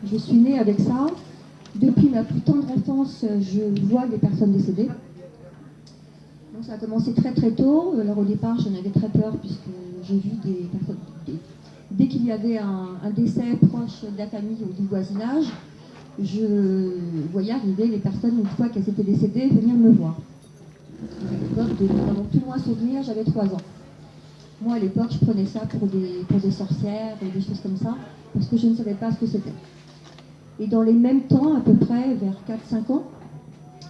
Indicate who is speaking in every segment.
Speaker 1: Je suis née avec ça. Depuis ma plus tendre enfance, je vois des personnes décédées. Donc ça a commencé très très tôt. Alors au départ, j'en avais très peur puisque j'ai vu des personnes. Dès qu'il y avait un décès proche de la famille ou du voisinage, je voyais arriver les personnes, une fois qu'elles étaient décédées, venir me voir. À l'époque, dans mon plus loin souvenir, j'avais 3 ans. Moi, à l'époque, je prenais ça pour des sorcières et des choses comme ça, parce que je ne savais pas ce que c'était. Et dans les mêmes temps, à peu près, vers 4-5 ans,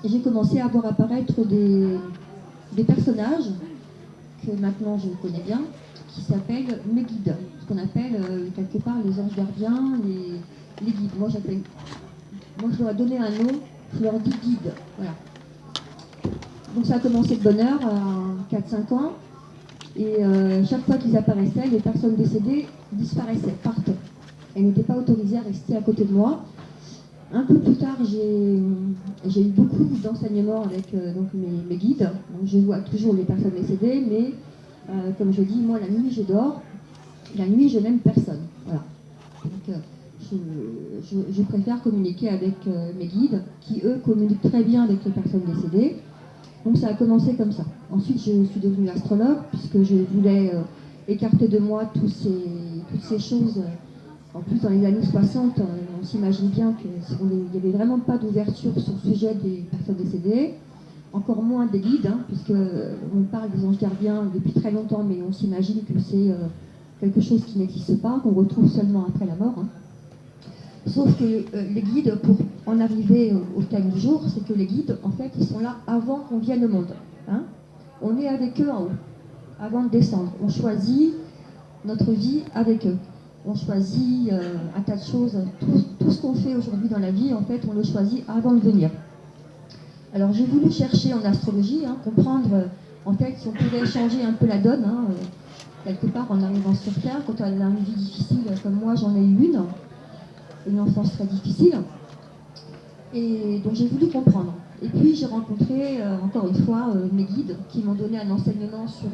Speaker 1: j'ai commencé à voir apparaître des personnages que maintenant je connais bien, qui s'appellent mes guides, ce qu'on appelle quelque part les anges gardiens, les guides. Moi, je leur ai donné un nom, je leur dis guide. Voilà. Donc ça a commencé de bonne heure, à 4-5 ans, et chaque fois qu'ils apparaissaient, les personnes décédées disparaissaient, partaient. Elles n'étaient pas autorisées à rester à côté de moi. Un peu plus tard, j'ai eu beaucoup d'enseignements avec donc mes guides. Donc, je vois toujours les personnes décédées, mais comme je dis, moi, la nuit, je dors. La nuit, je n'aime personne. Voilà. Donc, je préfère communiquer avec mes guides, qui, eux, communiquent très bien avec les personnes décédées. Donc, ça a commencé comme ça. Ensuite, je suis devenue astrologue, puisque je voulais écarter de moi toutes ces choses. En plus, dans les années 60, on s'imagine bien qu'il n'y avait vraiment pas d'ouverture sur le sujet des personnes décédées, encore moins des guides, puisqu'on parle des anges gardiens depuis très longtemps, mais on s'imagine que c'est quelque chose qui n'existe pas, qu'on retrouve seulement après la mort. Sauf que les guides, pour en arriver au thème du jour, c'est que les guides, en fait, ils sont là avant qu'on vienne au monde. On est avec eux en haut, avant de descendre. On choisit notre vie avec eux. On choisit un tas de choses. Tout ce qu'on fait aujourd'hui dans la vie, en fait, on le choisit avant de venir. Alors j'ai voulu chercher en astrologie, comprendre en fait si on pouvait changer un peu la donne, quelque part en arrivant sur Terre, quand on a une vie difficile comme moi j'en ai eu une enfance très difficile. Et donc j'ai voulu comprendre. Et puis j'ai rencontré encore une fois mes guides qui m'ont donné un enseignement sur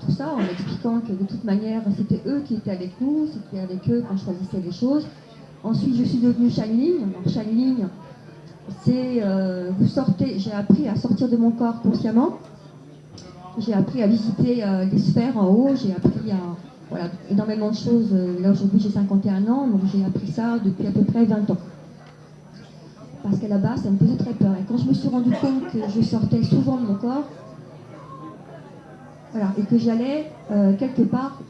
Speaker 1: tout ça, en expliquant que de toute manière, c'était eux qui étaient avec nous, c'était avec eux qu'on choisissait les choses. Ensuite, je suis devenue channeling. Alors, channeling, c'est j'ai appris à sortir de mon corps consciemment. J'ai appris à visiter les sphères en haut, j'ai appris énormément de choses. Là, aujourd'hui, j'ai 51 ans, donc j'ai appris ça depuis à peu près 20 ans. Parce qu'à la base, ça me faisait très peur. Et quand je me suis rendu compte que je sortais souvent de mon corps, voilà, et que j'allais quelque part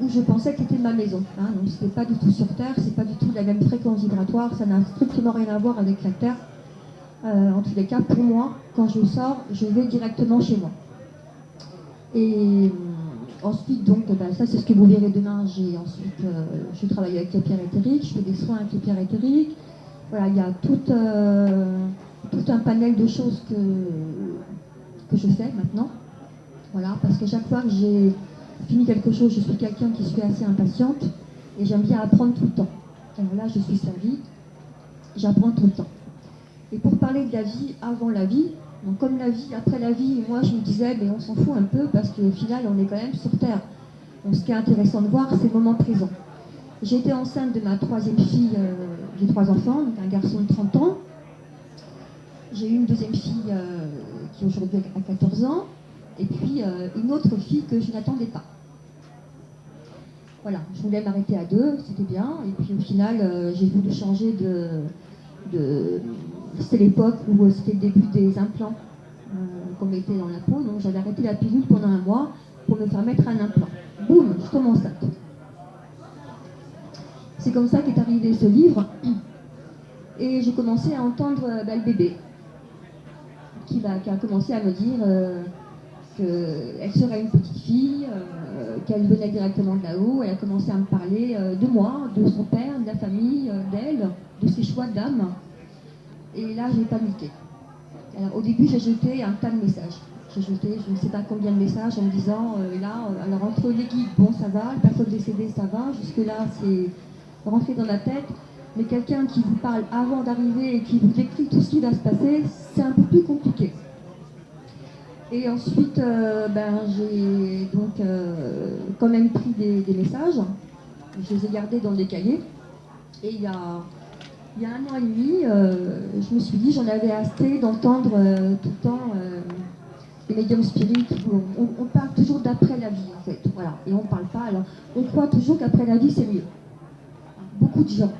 Speaker 1: où je pensais que c'était ma maison. Donc c'était pas du tout sur Terre, c'est pas du tout la même fréquence vibratoire, ça n'a strictement rien à voir avec la Terre. En tous les cas, pour moi, quand je sors, je vais directement chez moi. Et ensuite, donc, ça c'est ce que vous verrez demain. Je travaille avec les pierres éthériques, je fais des soins avec les pierres éthériques. Voilà, il y a tout un panel de choses que je fais maintenant. Voilà, parce que chaque fois que j'ai fini quelque chose, je suis quelqu'un qui suis assez impatiente et j'aime bien apprendre tout le temps. Alors là, je suis servie, j'apprends tout le temps. Et pour parler de la vie avant la vie, donc comme la vie après la vie, moi je me disais, mais on s'en fout un peu parce qu'au final, on est quand même sur Terre. Donc ce qui est intéressant de voir, c'est le moment présent. J'ai été enceinte de ma 3e fille, j'ai 3 enfants, donc un garçon de 30 ans. J'ai eu une 2e fille qui aujourd'hui a 14 ans. Et puis une autre fille que je n'attendais pas. Voilà, je voulais m'arrêter à 2, c'était bien. Et puis au final, j'ai voulu changer C'était l'époque où c'était le début des implants qu'on mettait dans la peau. Donc j'avais arrêté la pilule pendant 1 mois pour me faire mettre un implant. Boum, je tombe enceinte. C'est comme ça qu'est arrivé ce livre. Et j'ai commencé à entendre le bébé qui a commencé à me dire... qu'elle serait une petite fille, qu'elle venait directement de là-haut. Elle a commencé à me parler de moi, de son père, de la famille, d'elle, de ses choix d'âme. Et là, j'ai paniqué. Alors, au début, j'ai jeté un tas de messages. J'ai jeté je ne sais pas combien de messages en me disant, alors entre les guides, bon, ça va, les personnes décédées, ça va. Jusque-là, c'est rentré dans la tête. Mais quelqu'un qui vous parle avant d'arriver et qui vous décrit tout ce qui va se passer, c'est un peu plus compliqué. Et ensuite, j'ai donc quand même pris des messages. Je les ai gardés dans des cahiers. Et il y a 1 an et demi, je me suis dit, j'en avais assez d'entendre tout le temps les médiums spirites. On parle toujours d'après la vie, en fait. Voilà. Et on ne parle pas. Alors, on croit toujours qu'après la vie, c'est mieux. Beaucoup de gens.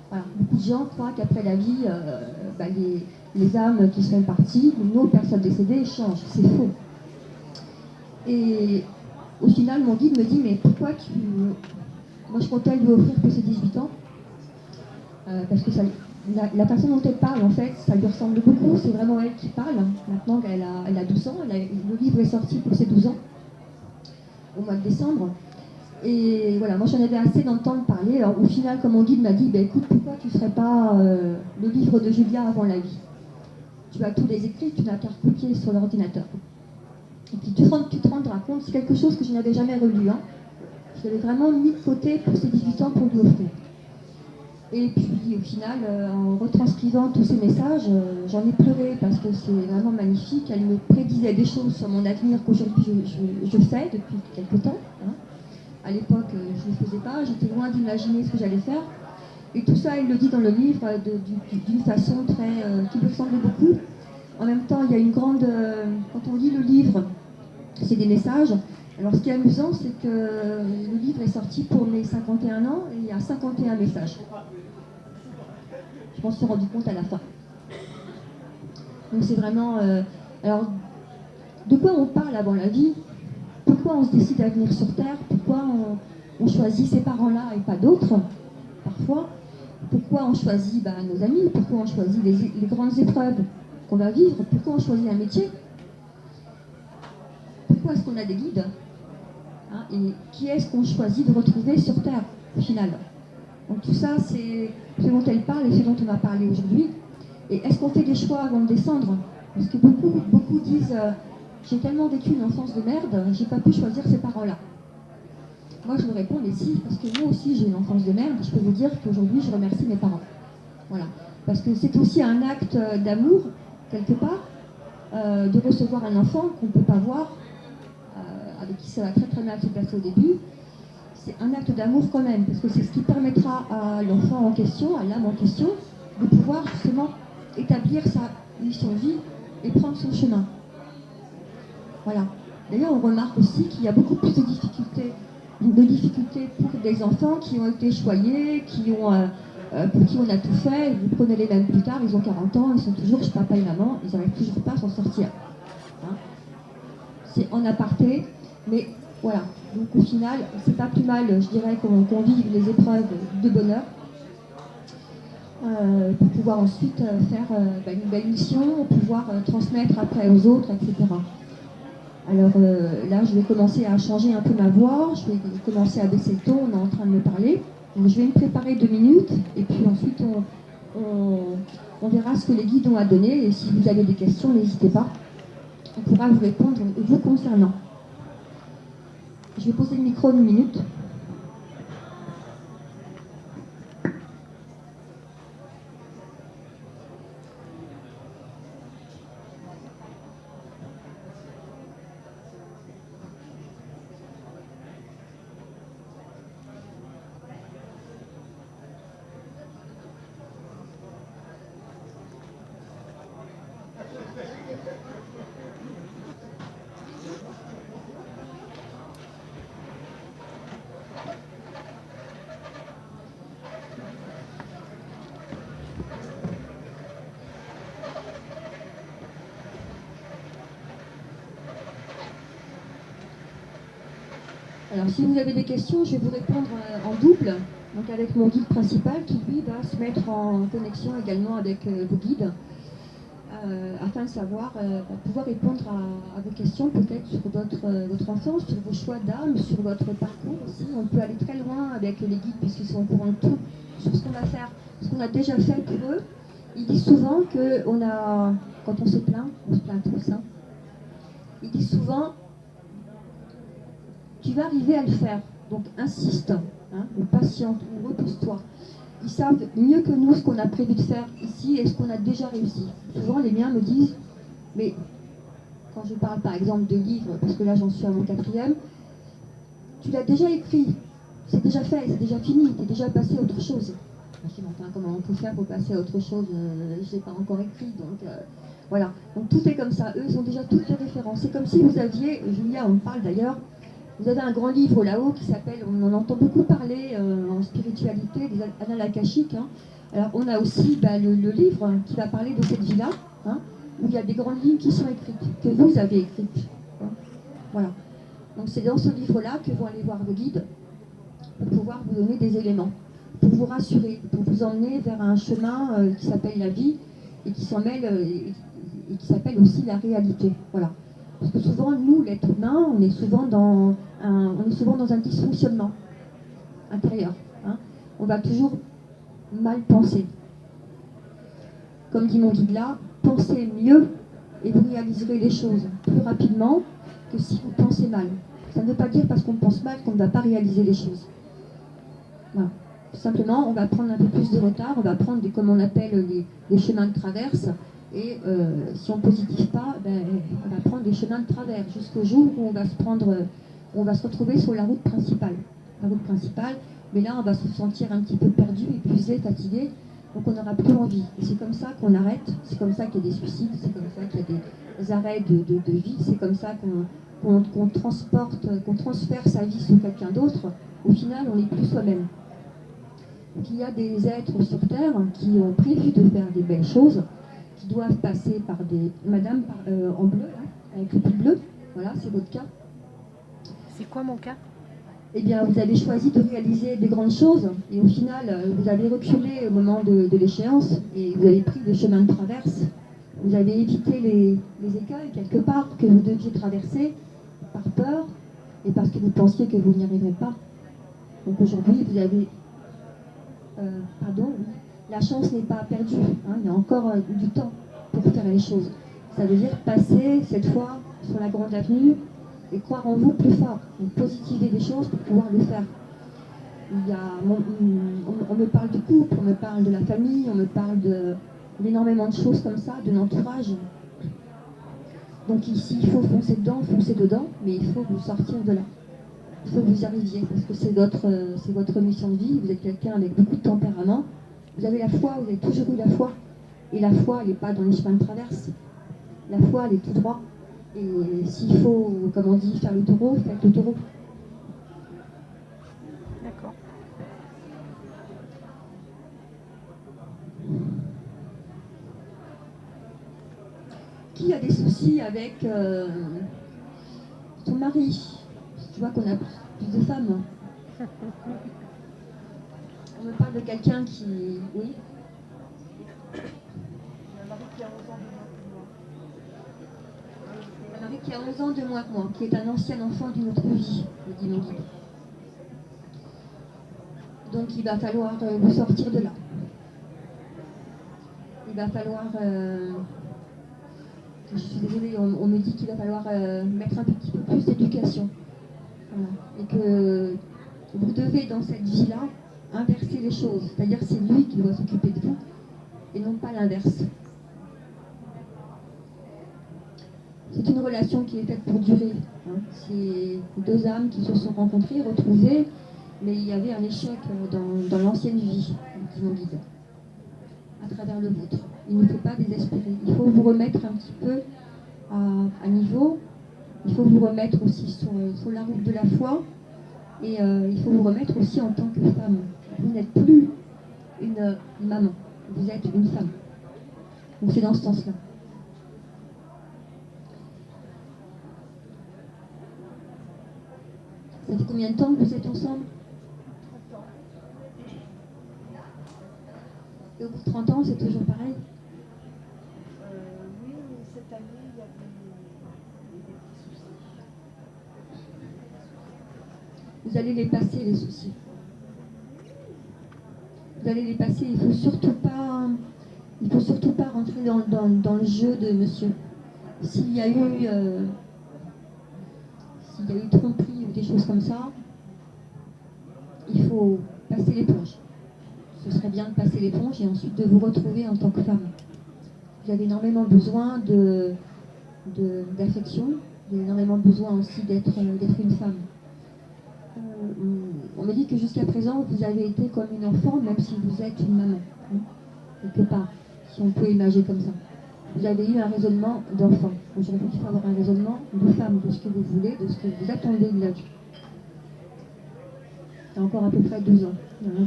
Speaker 1: Voilà. Beaucoup de gens croient qu'après la vie, les âmes qui sont parties, nos personnes décédées, changent. C'est faux. Et au final, mon guide me dit, mais pourquoi tu... Moi, je comptais lui offrir que ses 18 ans. Parce que la façon dont elle parle, en fait, ça lui ressemble beaucoup. C'est vraiment elle qui parle. Maintenant qu'elle a 12 ans, le livre est sorti pour ses 12 ans, au mois de décembre. Et voilà, moi j'en avais assez d'entendre parler. Alors au final, comme mon guide m'a dit, écoute, pourquoi tu ne ferais pas le livre de Julia avant la vie? Tu as tous les écrits, tu n'as qu'à recopier sur l'ordinateur. Et puis tu te rendras compte, c'est quelque chose que je n'avais jamais relu. Hein. Je l'avais vraiment mis de côté pour ses 18 ans pour lui offrir. Et puis au final, en retranscrivant tous ces messages, j'en ai pleuré parce que c'est vraiment magnifique. Elle me prédisait des choses sur mon avenir qu'aujourd'hui je fais depuis quelque temps. Hein. À l'époque, je ne le faisais pas, j'étais loin d'imaginer ce que j'allais faire. Et tout ça, il le dit dans le livre d'une façon qui me ressemblait beaucoup. En même temps, il y a une grande... quand on lit le livre, c'est des messages. Alors ce qui est amusant, c'est que le livre est sorti pour mes 51 ans et il y a 51 messages. Je m'en suis rendu compte à la fin. Donc c'est vraiment... alors, de quoi on parle avant la vie? Pourquoi on se décide à venir sur Terre? Pourquoi on choisit ces parents-là et pas d'autres, parfois? Pourquoi on choisit nos amis? Pourquoi on choisit les grandes épreuves qu'on va vivre? Pourquoi on choisit un métier? Pourquoi est-ce qu'on a des guides? Hein, et qui est-ce qu'on choisit de retrouver sur Terre, au final? Donc tout ça, c'est ce dont elle parle et ce dont on va parler aujourd'hui. Et est-ce qu'on fait des choix avant de descendre? Parce que beaucoup disent j'ai tellement vécu une enfance de merde, j'ai pas pu choisir ces parents-là. Moi, je me réponds, mais si, parce que moi aussi, j'ai une enfance de merde. Je peux vous dire qu'aujourd'hui, je remercie mes parents. Voilà. Parce que c'est aussi un acte d'amour, quelque part, de recevoir un enfant qu'on ne peut pas voir, avec qui ça va très très mal se passer au début. C'est un acte d'amour quand même, parce que c'est ce qui permettra à l'enfant en question, à l'âme en question, de pouvoir justement établir sa mission de vie et prendre son chemin. Voilà. D'ailleurs, on remarque aussi qu'il y a beaucoup plus de difficultés pour des enfants qui ont été choyés, pour qui on a tout fait. Vous prenez les mêmes plus tard, ils ont 40 ans, ils sont toujours chez papa et maman, ils n'arrivent toujours pas à s'en sortir. Hein, c'est en aparté, mais voilà. Donc au final, c'est pas plus mal, je dirais, qu'on vive les épreuves de bonheur pour pouvoir ensuite faire une belle mission, pouvoir transmettre après aux autres, etc. Alors là, je vais commencer à changer un peu ma voix, je vais commencer à baisser le ton, on est en train de me parler. Donc, je vais me préparer 2 minutes et puis ensuite on verra ce que les guides ont à donner et si vous avez des questions, n'hésitez pas. On pourra vous répondre vous concernant. Je vais poser le micro 1 minute. Alors si vous avez des questions, je vais vous répondre en double, donc avec mon guide principal qui lui va se mettre en connexion également avec vos guides, afin de savoir, pouvoir répondre à vos questions peut-être sur votre enfance, sur vos choix d'âme, sur votre parcours aussi. On peut aller très loin avec les guides puisqu'ils sont au courant de tout, sur ce qu'on va faire, ce qu'on a déjà fait pour eux. Ils disent souvent que quand on se plaint tous, hein, ils disent souvent tu vas arriver à le faire, donc insiste, hein, ou patiente, ou repose-toi. Ils savent mieux que nous ce qu'on a prévu de faire ici et ce qu'on a déjà réussi. Souvent les miens me disent, mais quand je parle par exemple de livres, parce que là j'en suis à mon 4e, tu l'as déjà écrit, c'est déjà fait, c'est déjà fini, t'es déjà passé à autre chose. Je dis, enfin, comment on peut faire pour passer à autre chose, je n'ai pas encore écrit, donc voilà. Donc tout est comme ça, eux, ils ont déjà toutes les références. C'est comme si vous aviez, Julia, on me parle d'ailleurs, vous avez un grand livre là-haut qui s'appelle, on en entend beaucoup parler en spiritualité, des annales akashiques. Hein. Alors on a aussi le livre qui va parler de cette vie-là, hein, où il y a des grandes lignes qui sont écrites, que vous avez écrites. Hein. Voilà. Donc c'est dans ce livre-là que vont aller voir vos guides pour pouvoir vous donner des éléments, pour vous rassurer, pour vous emmener vers un chemin qui s'appelle la vie et qui s'en mêle et qui s'appelle aussi la réalité. Voilà. Parce que souvent, nous, l'être humain, on est souvent dans un dysfonctionnement intérieur. Hein. On va toujours mal penser. Comme dit mon guide là, pensez mieux et vous réaliserez les choses plus rapidement que si vous pensez mal. Ça ne veut pas dire parce qu'on pense mal qu'on ne va pas réaliser les choses. Voilà. Simplement, on va prendre un peu plus de retard, on va prendre comme on appelle les chemins de traverse, et si on ne positive pas, on va prendre des chemins de travers jusqu'au jour où on va se retrouver sur la route principale. La route principale, mais là, on va se sentir un petit peu perdu, épuisé, fatigué, donc on n'aura plus envie. Et c'est comme ça qu'on arrête, c'est comme ça qu'il y a des suicides, c'est comme ça qu'il y a des arrêts de vie, c'est comme ça qu'on transfère sa vie sur quelqu'un d'autre. Au final, on n'est plus soi-même. Donc, il y a des êtres sur Terre qui ont prévu de faire des belles choses, qui doivent passer par des... Madame en bleu, là, avec le pull bleu, voilà, c'est votre cas.
Speaker 2: C'est quoi mon cas?
Speaker 1: Eh bien, vous avez choisi de réaliser des grandes choses, et au final, vous avez reculé au moment de l'échéance, et vous avez pris des chemins de traverse. Vous avez évité les écueils, quelque part, que vous deviez traverser, par peur, et parce que vous pensiez que vous n'y arriverez pas. Donc aujourd'hui, vous avez... la chance n'est pas perdue, hein, il y a encore du temps pour faire les choses. Ça veut dire passer cette fois sur la grande avenue et croire en vous plus fort, donc positiver des choses pour pouvoir le faire. On me parle du couple, on me parle de la famille, on me parle d'énormément de choses comme ça, de l'entourage. Donc ici, il faut foncer dedans, mais il faut vous sortir de là. Il faut que vous y arriviez, parce que c'est votre mission de vie, vous êtes quelqu'un avec beaucoup de tempérament, vous avez la foi, vous avez toujours eu la foi, et la foi, elle n'est pas dans les chemins de traverse, la foi, elle est tout droit, et s'il faut, comme on dit, faire le taureau, faites le taureau.
Speaker 2: D'accord.
Speaker 1: Qui a des soucis avec son mari? Tu vois qu'on a plus de femmes. On me parle de quelqu'un qui... Oui. Un mari qui a 11 ans de moins que moi. Un mari qui a 11 ans de moins que moi, qui est un ancien enfant d'une autre vie, me dit mon guide. Donc il va falloir vous sortir de là. Il va falloir... je suis désolée, on me dit qu'il va falloir mettre un petit peu plus d'éducation. Voilà. Et que vous devez, dans cette vie-là, inverser les choses. C'est-à-dire que c'est lui qui doit s'occuper de vous, et non pas l'inverse. C'est une relation qui est faite pour durer. Hein. C'est deux âmes qui se sont rencontrées, retrouvées, mais il y avait un échec dans l'ancienne vie, qui m'ont guidé, à travers le vôtre. Il ne faut pas désespérer. Il faut vous remettre un petit peu à niveau. Il faut vous remettre aussi sur la route de la foi. Et il faut vous remettre aussi en tant que femme. Vous n'êtes plus une maman, vous êtes une femme. Donc c'est dans ce sens-là. Ça fait combien de temps que vous êtes ensemble? 30 ans. Et au bout de 30 ans, c'est toujours pareil?
Speaker 3: Oui, mais cette année, il y a des petits soucis.
Speaker 1: Vous allez les passer, les soucis. Vous allez les passer, il ne faut surtout pas rentrer dans le jeu de monsieur. S'il y a eu tromperie ou des choses comme ça, il faut passer l'éponge. Ce serait bien de passer l'éponge et ensuite de vous retrouver en tant que femme. Vous avez énormément besoin d'affection, vous avez énormément besoin aussi d'être une femme. On me dit que jusqu'à présent, vous avez été comme une enfant, même si vous êtes une maman. Hein, quelque part, si on peut imaginer comme ça. Vous avez eu un raisonnement d'enfant. Aujourd'hui, il faut avoir un raisonnement de femme, de ce que vous voulez, de ce que vous attendez de la vie. Il y a encore à peu près 12 ans hein,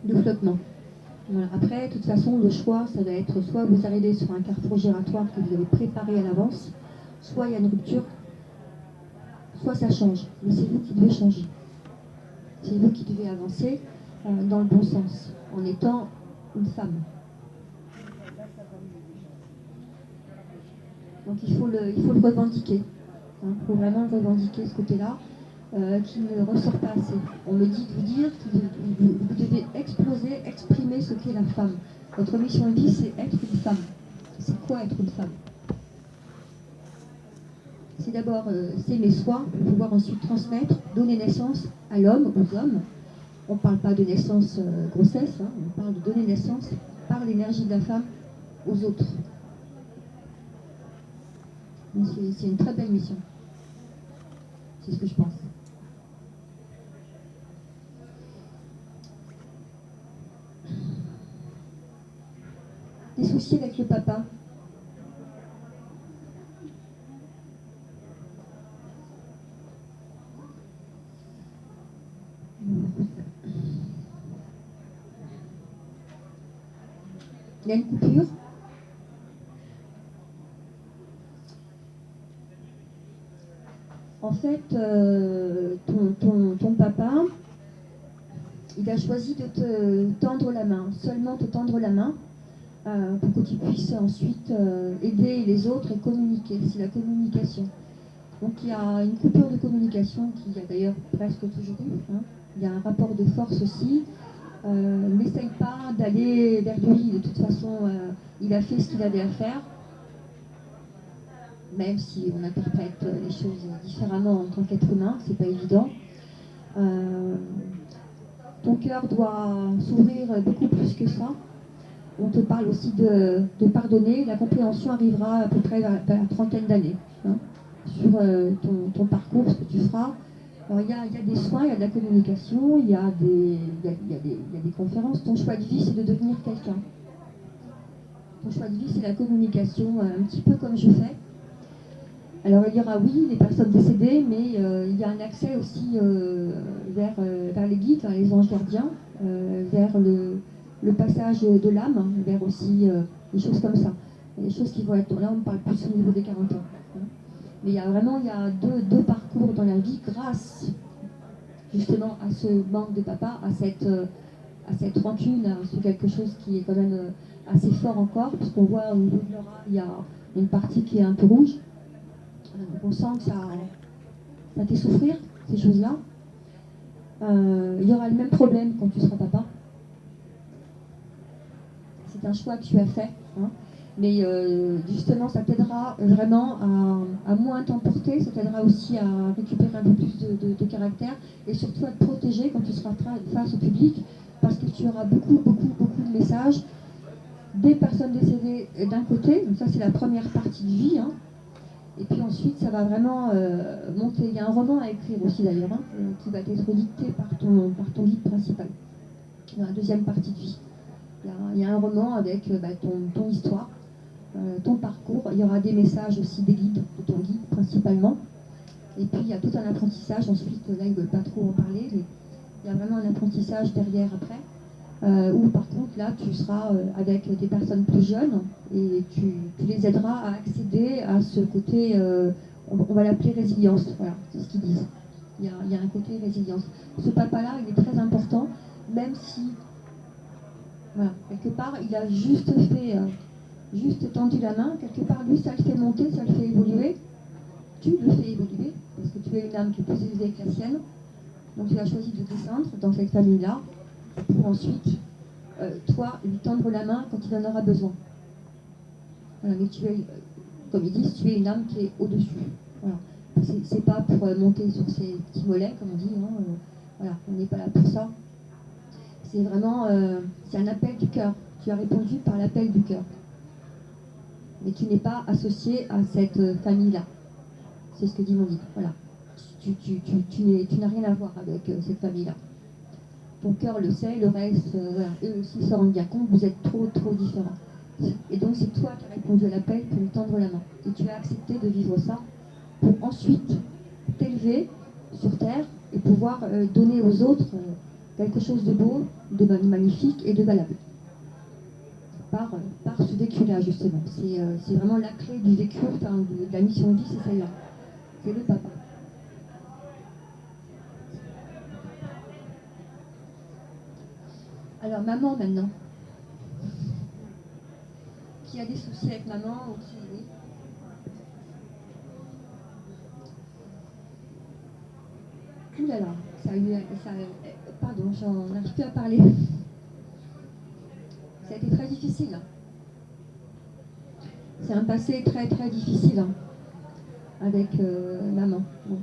Speaker 1: de flottement. Voilà. Après, de toute façon, le choix, ça va être soit vous arrivez sur un carrefour giratoire que vous avez préparé à l'avance, soit il y a une rupture, soit ça change. Mais c'est vous qui devez changer. C'est vous qui devez avancer dans le bon sens, en étant une femme. Donc il faut le revendiquer. Il faut vraiment le revendiquer, ce côté-là, qui ne ressort pas assez. On me dit de vous dire que vous devez exploser, exprimer ce qu'est la femme. Votre mission de vie, c'est être une femme. C'est quoi être une femme? C'est d'abord s'aimer soi, pour pouvoir ensuite transmettre, donner naissance à l'homme, aux hommes. On ne parle pas de naissance grossesse, hein, on parle de donner naissance par l'énergie de la femme aux autres. C'est une très belle mission. C'est ce que je pense. Des soucis avec le papa. Il y a une coupure. En fait, ton papa, il a choisi de te tendre la main, seulement te tendre la main, pour que tu puisses ensuite aider les autres et communiquer. C'est la communication. Donc il y a une coupure de communication qui y a d'ailleurs presque toujours eu. Hein. Il y a un rapport de force aussi. N'essaye pas d'aller vers lui. De toute façon, il a fait ce qu'il avait à faire. Même si on interprète les choses différemment en tant qu'être humain, c'est pas évident. Ton cœur doit s'ouvrir beaucoup plus que ça. On te parle aussi de pardonner. La compréhension arrivera à peu près vers la trentaine d'années. Hein, sur ton parcours, ce que tu feras. Alors, il y a des soins, il y a de la communication, il y a des conférences. Ton choix de vie, c'est de devenir quelqu'un. Ton choix de vie, c'est la communication, un petit peu comme je fais. Alors il y aura, oui, les personnes décédées, mais il y a un accès aussi vers les guides, vers les anges gardiens, vers le passage de l'âme, vers aussi des choses comme ça. Des choses qui vont être, là on parle plus au niveau des 40 ans. Hein. Mais il y a deux parcours dans la vie grâce justement à ce manque de papa, à cette rancune, à ce quelque chose qui est quand même assez fort encore, puisqu'on voit au niveau de l'aura, il y a une partie qui est un peu rouge. Donc on sent que ça fait souffrir, ces choses-là. Il y aura le même problème quand tu seras papa. C'est un choix que tu as fait. Hein. Mais justement, ça t'aidera vraiment à moins t'emporter, ça t'aidera aussi à récupérer un peu plus de caractère et surtout à te protéger quand tu seras face au public parce que tu auras beaucoup de messages des personnes décédées d'un côté, donc ça c'est la première partie de vie, hein. Et puis ensuite ça va vraiment monter. Il y a un roman à écrire aussi d'ailleurs, hein, qui va être dicté par ton guide principal dans la deuxième partie de vie. Il y a un roman avec ton histoire, ton parcours. Il y aura des messages aussi des guides, de ton guide principalement. Et puis il y a tout un apprentissage ensuite, là ils ne veulent pas trop en parler, mais il y a vraiment un apprentissage derrière après. Où par contre là tu seras avec des personnes plus jeunes et tu les aideras à accéder à ce côté, on va l'appeler résilience, voilà, c'est ce qu'ils disent. Il y a un côté résilience. Ce papa-là, il est très important, même si, voilà, quelque part, il a juste tendu la main, quelque part, lui, ça le fait monter, ça le fait évoluer. Tu le fais évoluer, parce que tu es une âme qui est plus élevée que la sienne. Donc tu as choisi de descendre dans cette famille-là, pour ensuite, toi, lui tendre la main quand il en aura besoin. Voilà, mais tu es, comme ils disent, tu es une âme qui est au-dessus. Voilà. C'est pas pour monter sur ses petits mollets, comme on dit. Hein, voilà, on n'est pas là pour ça. C'est vraiment, c'est un appel du cœur. Tu as répondu par l'appel du cœur. Mais tu n'es pas associé à cette famille-là. C'est ce que dit mon guide. Voilà. tu n'as rien à voir avec cette famille-là. Ton cœur le sait, le reste, voilà. Eux aussi se rendent bien compte, vous êtes trop différents. Et donc c'est toi qui as répondu à l'appel pour lui tendre la main. Et tu as accepté de vivre ça pour ensuite t'élever sur terre et pouvoir donner aux autres quelque chose de beau, de magnifique et de valable. Par ce vécu-là, justement. C'est vraiment la clé du vécu, enfin, de la mission de vie, c'est celle-là. C'est le papa. Alors, maman, maintenant. Qui a des soucis avec maman ou qui... Oui. Ouh là là, ça a eu... pardon, j'en n'arrive plus à parler. Ça a été très difficile. C'est un passé très difficile hein, avec maman. Bon.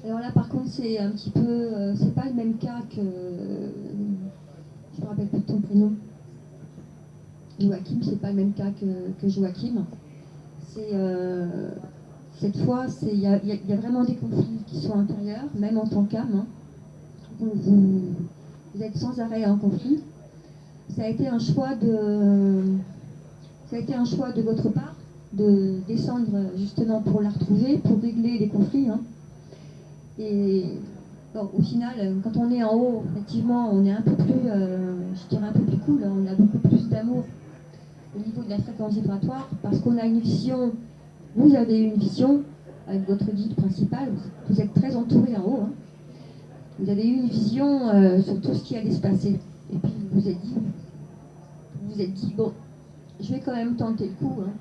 Speaker 1: Alors là, par contre, c'est un petit peu... c'est pas le même cas que... je me rappelle plus de ton prénom. Joachim, c'est pas le même cas que Joachim. C'est... cette fois, il y a vraiment des conflits qui sont intérieurs, même en tant qu'âme. Hein. Vous êtes sans arrêt en conflit. Ça a été un choix de votre part de descendre justement pour la retrouver, pour régler les conflits. Hein. Et bon, au final, quand on est en haut, effectivement, on est un peu plus, je dirais un peu plus cool. Hein. On a beaucoup plus d'amour au niveau de la fréquence vibratoire parce qu'on a une vision. Vous avez une vision avec votre guide principal. Vous êtes très entouré en haut. Hein. Vous avez eu une vision sur tout ce qui allait se passer. Et puis vous vous êtes dit, bon, je vais quand même tenter le coup, hein.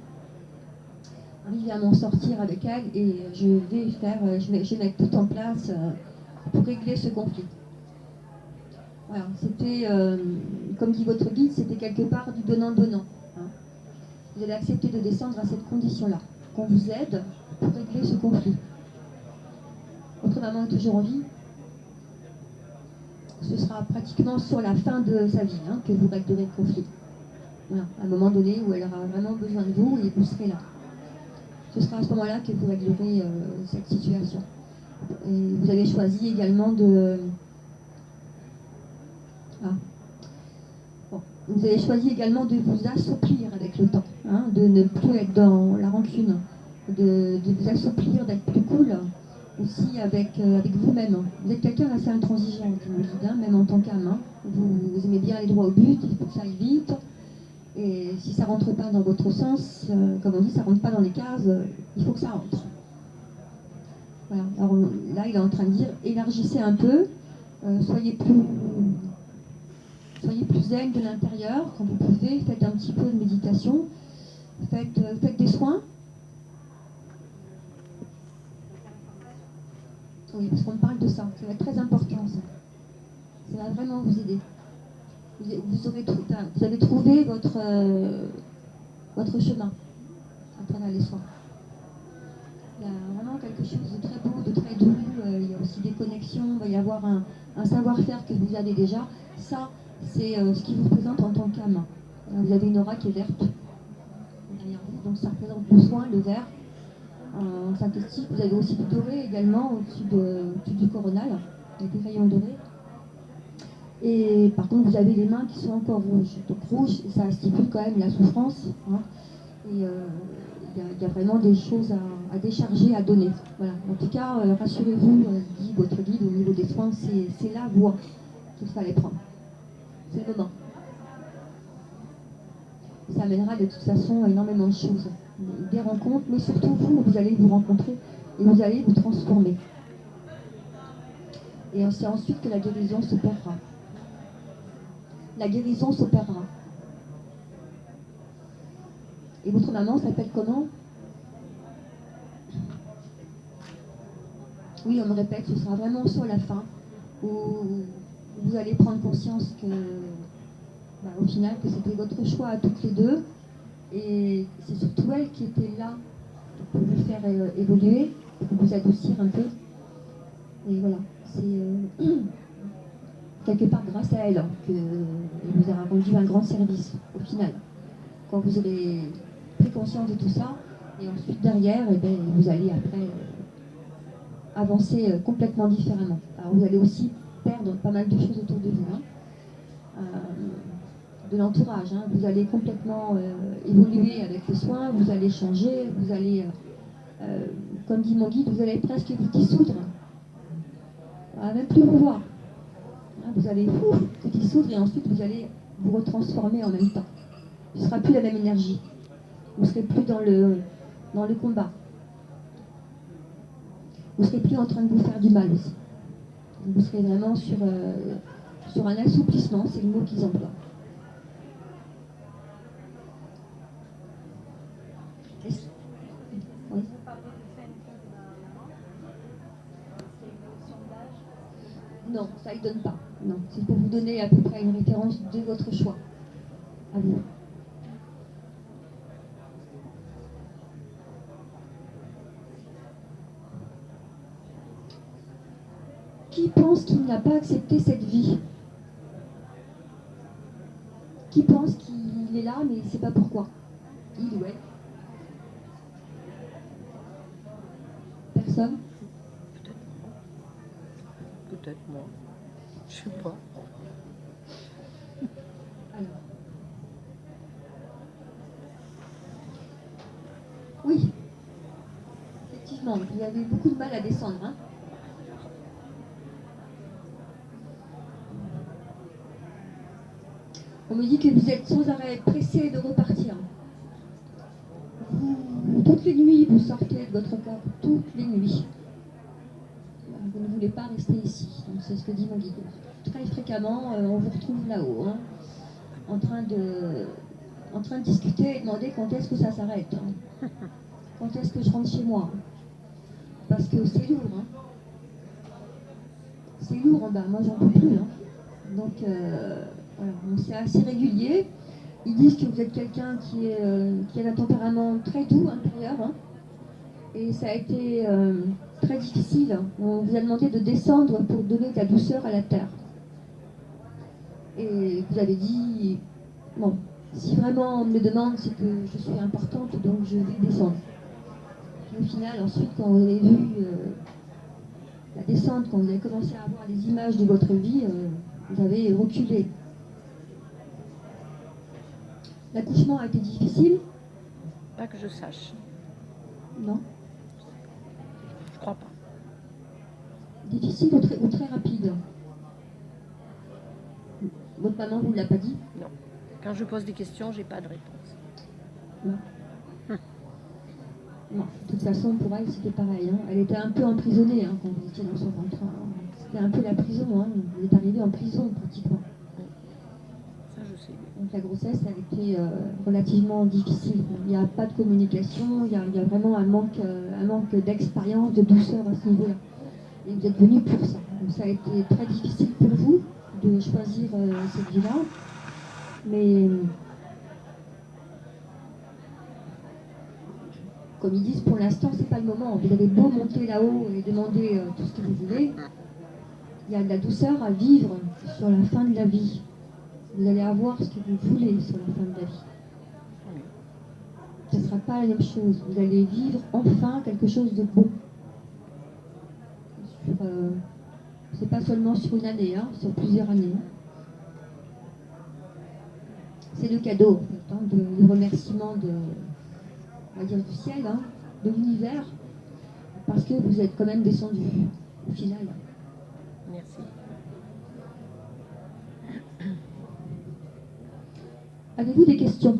Speaker 1: Arriver à m'en sortir avec elle et je vais mettre tout en place pour régler ce conflit. Voilà, c'était, comme dit votre guide, c'était quelque part du donnant-donnant. Hein. Vous avez accepté de descendre à cette condition-là, qu'on vous aide pour régler ce conflit. Votre maman est toujours en vie. Ce sera pratiquement sur la fin de sa vie hein, que vous réglerez le conflit. Voilà, à un moment donné où elle aura vraiment besoin de vous et vous serez là. Ce sera à ce moment-là que vous réglerez cette situation. Et vous avez choisi également de... Vous avez choisi également de vous assouplir avec le temps, hein, de ne plus être dans la rancune, de vous assouplir, d'être plus cool, aussi avec vous-même. Vous êtes quelqu'un d'assez intransigeant, dit mon guide, hein, même en tant qu'âme. Hein. Vous aimez bien aller droit au but, il faut que ça aille vite. Et si ça ne rentre pas dans votre sens, comme on dit, ça ne rentre pas dans les cases, il faut que ça rentre. Voilà. Alors là, il est en train de dire, élargissez un peu, soyez plus zen de l'intérieur quand vous pouvez, faites un petit peu de méditation, faites des soins. Oui, parce qu'on parle de ça, ça va être très important ça. Ça va vraiment vous aider. Vous avez trouvé votre chemin à travers les soins. Il y a vraiment quelque chose de très beau, de très doux. Il y a aussi des connexions, il va y avoir un savoir-faire que vous avez déjà. Ça, c'est ce qui vous représente en tant qu'âme. Vous avez une aura qui est verte derrière vous, donc ça représente le soin, le vert. En synthétique, vous avez aussi du doré également au-dessus du coronal, avec des rayons dorés. Et par contre, vous avez les mains qui sont encore rouges. Donc rouge, ça stipule quand même la souffrance. Hein. Et il y a vraiment des choses à décharger, à donner. Voilà. En tout cas, rassurez-vous, dit votre guide, au niveau des soins, c'est la voie qu'il fallait prendre. C'est le moment. Ça amènera de toute façon énormément de choses. Des rencontres, mais surtout vous allez vous rencontrer et vous allez vous transformer. Et c'est ensuite que la guérison s'opérera. La guérison s'opérera. Et votre maman s'appelle comment? Oui, on me répète, ce sera vraiment sur la fin, où vous allez prendre conscience que, au final, que c'était votre choix à toutes les deux. Et c'est surtout elle qui était là pour vous faire évoluer, pour vous adoucir un peu. Et voilà, c'est quelque part grâce à elle qu'elle vous a rendu un grand service, au final. Quand vous aurez pris conscience de tout ça, et ensuite derrière, vous allez après avancer complètement différemment. Alors vous allez aussi perdre pas mal de choses autour de vous, hein. De l'entourage, hein. Vous allez complètement évoluer avec les soins, vous allez changer, vous allez, comme dit mon guide, vous allez presque vous dissoudre. On va même plus vous voir. Hein, vous allez vous dissoudre et ensuite vous allez vous retransformer en même temps. Ce ne sera plus la même énergie. Vous ne serez plus dans le combat. Vous ne serez plus en train de vous faire du mal aussi. Vous serez vraiment sur un assouplissement, c'est le mot qu'ils emploient. Oui. Non, ça ne donne pas. Non, c'est pour vous donner à peu près une référence de votre choix. À vous. Qui pense qu'il n'a pas accepté cette vie? Qui pense qu'il est là, mais il ne sait pas pourquoi? Il ou elle? Personne?
Speaker 2: Peut-être moi. Je sais pas.
Speaker 1: Alors. Oui. Effectivement, vous avez beaucoup de mal à descendre, hein? On me dit que vous êtes sans arrêt pressé de repartir. Toutes les nuits, vous sortez de votre corps, toutes les nuits. Vous ne voulez pas rester ici. Donc c'est ce que dit mon guide. Très fréquemment, on vous retrouve là-haut, hein, en train de discuter et demander quand est-ce que ça s'arrête. Hein. Quand est-ce que je rentre chez moi? Parce que c'est lourd. Hein. C'est lourd en bas, moi j'en peux plus. Hein. Donc voilà, c'est assez régulier. Ils disent que vous êtes quelqu'un qui a un tempérament très doux intérieur. Hein. Et ça a été très difficile. On vous a demandé de descendre pour donner de la douceur à la terre. Et vous avez dit, bon, si vraiment on me le demande, c'est que je suis importante, donc je vais descendre. Puis au final, ensuite, quand vous avez vu la descente, quand vous avez commencé à avoir les images de votre vie, vous avez reculé. L'accouchement a été difficile?
Speaker 2: Pas que je sache.
Speaker 1: Non.
Speaker 2: Je crois pas.
Speaker 1: Difficile ou très rapide? Votre maman vous l'a pas dit?
Speaker 2: Non. Quand je pose des questions, j'ai pas de réponse.
Speaker 1: Non. Non. De toute façon, pour elle, c'était pareil. Hein. Elle était un peu emprisonnée hein, quand vous étiez dans son ventre. C'était un peu la prison. Hein. Vous êtes arrivé en prison pratiquement.
Speaker 2: Ça, je sais.
Speaker 1: Donc la grossesse a été relativement difficile. Il n'y a pas de communication, il y a vraiment un manque d'expérience, de douceur à ce niveau-là. Et vous êtes venu pour ça. Donc ça a été très difficile pour vous de choisir cette vie-là. Mais comme ils disent, pour l'instant, c'est pas le moment. Vous avez beau monter là-haut et demander tout ce que vous voulez, il y a de la douceur à vivre sur la fin de la vie. Vous allez avoir ce que vous voulez sur la fin de la vie. Ce ne sera pas la même chose. Vous allez vivre enfin quelque chose de bon. C'est pas seulement sur une année, hein, sur plusieurs années. C'est le cadeau, en fait, hein, le remerciement on va dire du ciel, hein, de l'univers, parce que vous êtes quand même descendu au final.
Speaker 2: Merci.
Speaker 1: Avez-vous des questions?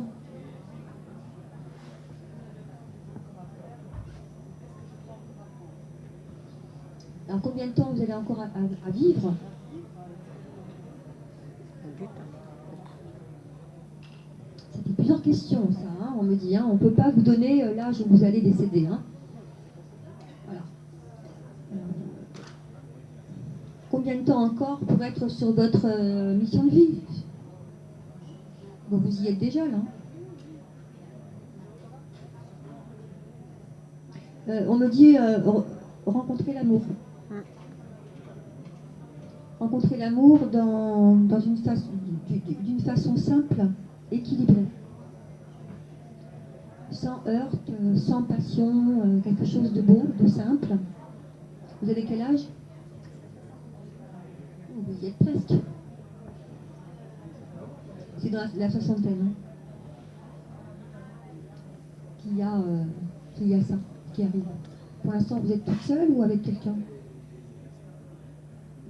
Speaker 1: Alors combien de temps vous avez encore à vivre? C'était plusieurs questions ça, hein, on me dit. Hein, on ne peut pas vous donner l'âge où vous allez décéder. Hein. Voilà. Combien de temps encore pour être sur votre mission de vie? Bon, vous y êtes déjà là. On me dit rencontrer l'amour. Rencontrer l'amour d'une façon simple, équilibrée. Sans heurts, sans passion, quelque chose de beau, de simple. Vous avez quel âge? Oh, vous y êtes presque. C'est dans la soixantaine hein, qu'il y a ça qui arrive. Pour l'instant, vous êtes toute seule ou avec quelqu'un?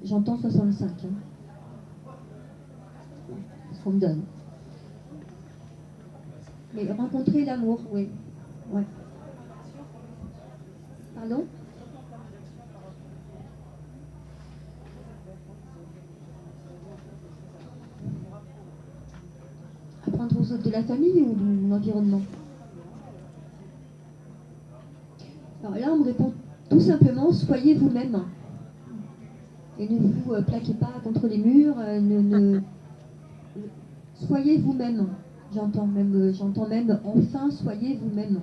Speaker 1: J'entends 65. Hein. C'est ce qu'on me donne. Mais rencontrer l'amour, oui. Ouais. Pardon? Apprendre aux autres de la famille ou de l'environnement? Alors là, on me répond tout simplement, soyez vous-même. Et ne vous plaquez pas contre les murs, soyez vous-même. J'entends même, enfin, soyez vous-même.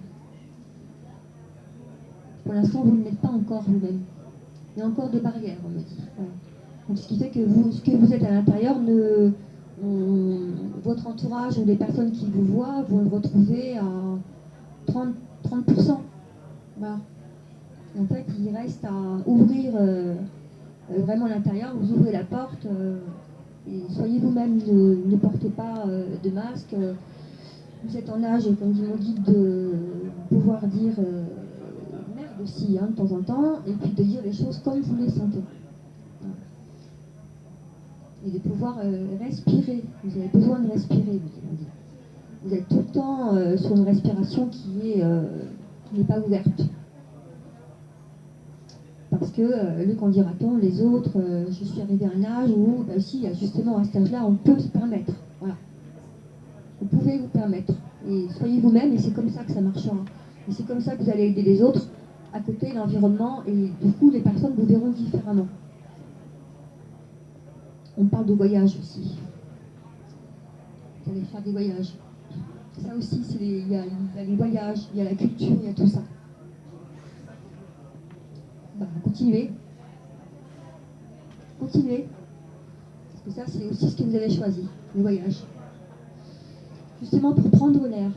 Speaker 1: Pour l'instant, vous ne l'êtes pas encore vous-même. Il y a encore des barrières, on me dit. Voilà. Donc, ce qui fait que ce que vous êtes à l'intérieur, votre entourage ou les personnes qui vous voient vont le retrouver à 30%. Voilà. En fait, il reste à ouvrir vraiment l'intérieur, vous ouvrez la porte et soyez vous-même, ne portez pas de masque. Vous êtes en âge, comme dit mon guide, de pouvoir dire merde aussi hein, de temps en temps, et puis de dire les choses comme vous les sentez. Voilà. Et de pouvoir respirer. Vous avez besoin de respirer, vous dit mon guide. Vous êtes tout le temps sur une respiration qui n'est pas ouverte. Parce que le qu'en dira-t-on, les autres, je suis arrivée à un âge où, ben, si, justement, à cet âge-là, on peut se permettre. Voilà. Vous pouvez vous permettre. Et soyez vous-même, et c'est comme ça que ça marchera. Et c'est comme ça que vous allez aider les autres, à côté, l'environnement, et du coup, les personnes vous verront différemment. On parle de voyage aussi. Vous allez faire des voyages. Ça aussi, il y a les voyages, il y a la culture, il y a tout ça. Bah, continuez. Continuez. Parce que ça, c'est aussi ce que vous avez choisi, les voyages. Justement pour prendre l'air.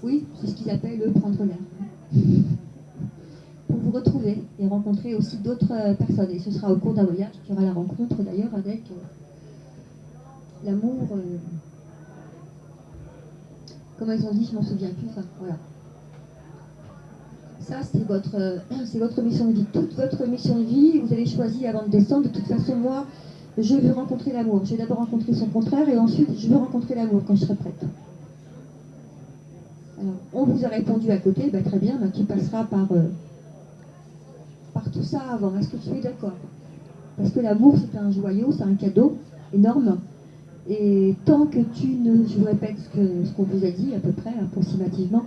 Speaker 1: Oui, c'est ce qu'ils appellent le prendre l'air. Pour vous retrouver et rencontrer aussi d'autres personnes. Et ce sera au cours d'un voyage qu'il y aura la rencontre d'ailleurs avec l'amour. Comment ils ont dit, je m'en souviens plus. Enfin, voilà. Ça, c'est votre mission de vie. Toute votre mission de vie, vous avez choisi avant de descendre. De toute façon, moi, je veux rencontrer l'amour. Je vais d'abord rencontrer son contraire et ensuite, je veux rencontrer l'amour quand je serai prête. Alors, on vous a répondu à côté, bah, très bien, bah, tu passeras par tout ça avant. Est-ce que tu es d'accord? Parce que l'amour, c'est un joyau, c'est un cadeau énorme. Et tant que je vous répète ce qu'on vous a dit à peu près, approximativement,